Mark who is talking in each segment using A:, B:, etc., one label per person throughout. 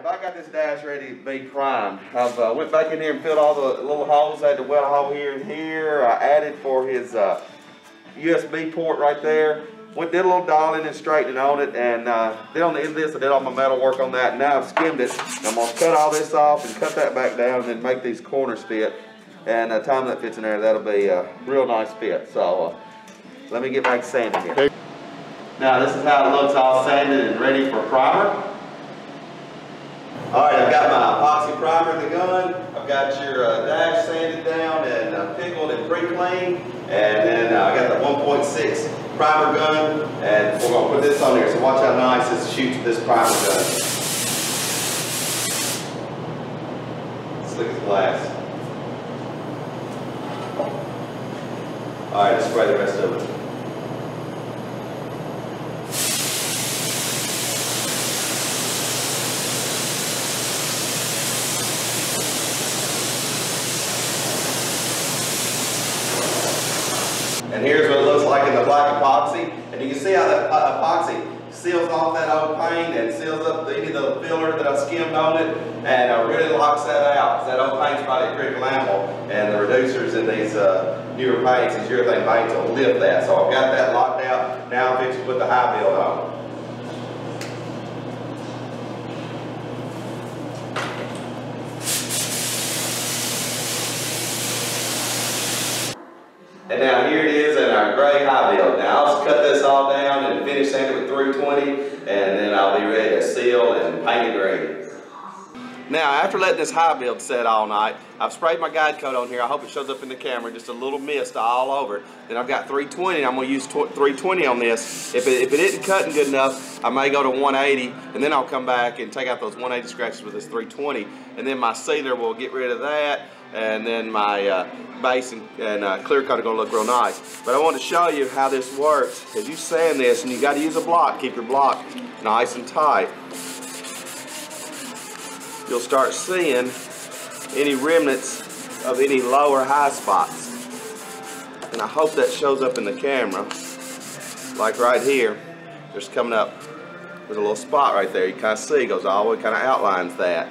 A: I got this dash ready to be primed. I've went back in here and filled all the little holes. I had to weld a hole here and here. I added for his USB port right there. Did a little dialing and straightening on it, and did on the end of this, I did all my metal work on that, and now I've skimmed it. I'm going to cut all this off and cut that back down and then make these corners fit. And the time that fits in there, that'll be a real nice fit. So let me get back to sanding here. Okay. Now this is how it looks all sanded and ready for primer. Alright, I've got my epoxy primer in the gun. I've got your dash sanded down and pickled and pre-cleaned. And then I got the 1.6 primer gun. And we're going to put this on here. So watch how nice this shoots this primer gun. Slick as glass. Alright, let's spray the rest of it. And here's what it looks like in the black epoxy. And you can see how that epoxy seals off that old paint and seals up any of the filler that I skimmed on it, and really locks that out. Because that old paint's probably critical enamel, and the reducers in these newer paints, these urethane paints, will lift that. So I've got that locked out. Now I'm fixing to put the high build on. And now here it is in our gray high build. Now I'll cut this all down and finish sanding with 320, and then I'll be ready to seal and paint it green. Now after letting this high build set all night, I've sprayed my guide coat on here. I hope it shows up in the camera, just a little mist all over. Then I've got 320, I'm going to use 320 on this. If it isn't cutting good enough, I may go to 180, and then I'll come back and take out those 180 scratches with this 320, and then my sealer will get rid of that, and then my base and clear coat are going to look real nice. But I want to show you how this works. As you sand this, and you got to use a block, keep your block nice and tight, you'll start seeing any remnants of any low or high spots. And I hope that shows up in the camera. Like right here, there's coming up, there's a little spot right there. You kind of see, goes all the way, kind of outlines that.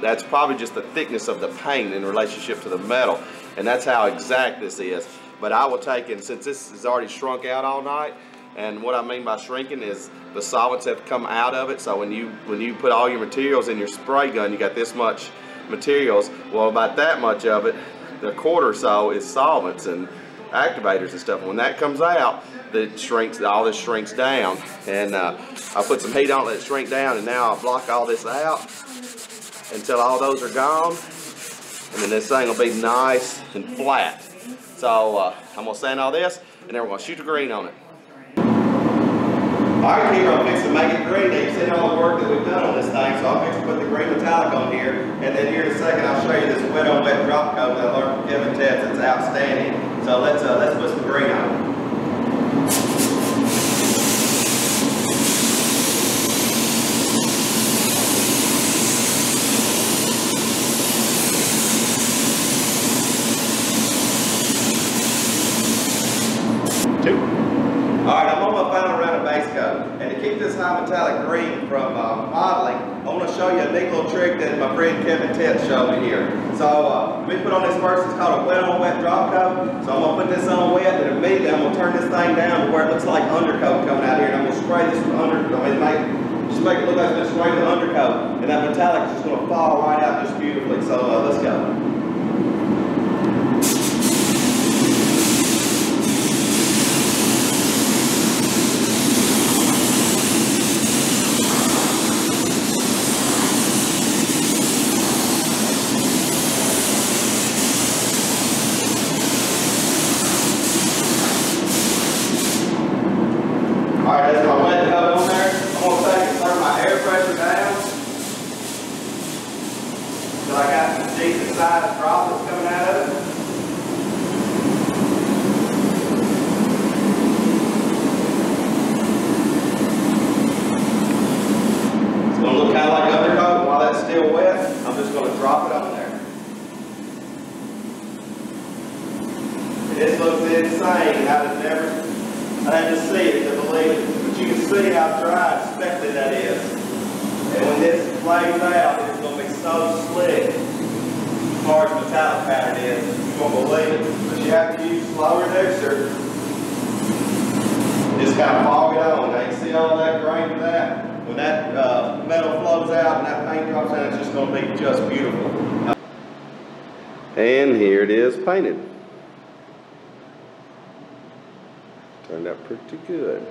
A: That's probably just the thickness of the paint in relationship to the metal. And that's how exact this is. But I will take it, since this is already shrunk out all night, and what I mean by shrinking is the solvents have come out of it. So when you put all your materials in your spray gun, you got this much materials. Well, about that much of it, the quarter or so, is solvents and activators and stuff. When that comes out, all this shrinks down. And I'll put some heat on it, let it shrink down, and now I'll block all this out until all those are gone. And then this thing will be nice and flat. So I'm going to sand all this, and then we're going to shoot the green on it. Alright, here I'm fixing to make it green. Now you've seen all the work that we've done on this thing, so I'm fixing to put the green metallic on here. And then here in a second I'll show you this wet on wet drop coat that I learned from Kevin Tets. It's outstanding. So let's put some green on. Alright, I'm on my final round of base coat, and to keep this high metallic green from modeling, I want to show you a neat little trick that my friend Kevin Tets showed me here. So let me put on this first, it's called a wet on wet drop coat. So I'm going to put this on wet, and immediately I'm going to turn this thing down to where it looks like undercoat coming out here, and I'm going to spray this with just make it look like it's sprayed with undercoat, and that metallic is just going to fall right out just beautifully. So let's go. Alright, that's my wet coat on there. I'm going to take and turn my air pressure down until I got some decent sized droplets coming out of it. It's going to look kind of like undercoat, and while that's still wet, I'm just going to drop it on there. This looks insane. I had to see it to believe it. But you can see how dry and speckly that is. And when this flames out, it's going to be so slick. As far as metallic pattern is, you won't believe it. But you have to use slower mixer. Just kind of fog it on. Now you see all that grain of that? When that metal flows out and that paint drops in, it's just going to be just beautiful. And here it is painted. Turned out pretty good.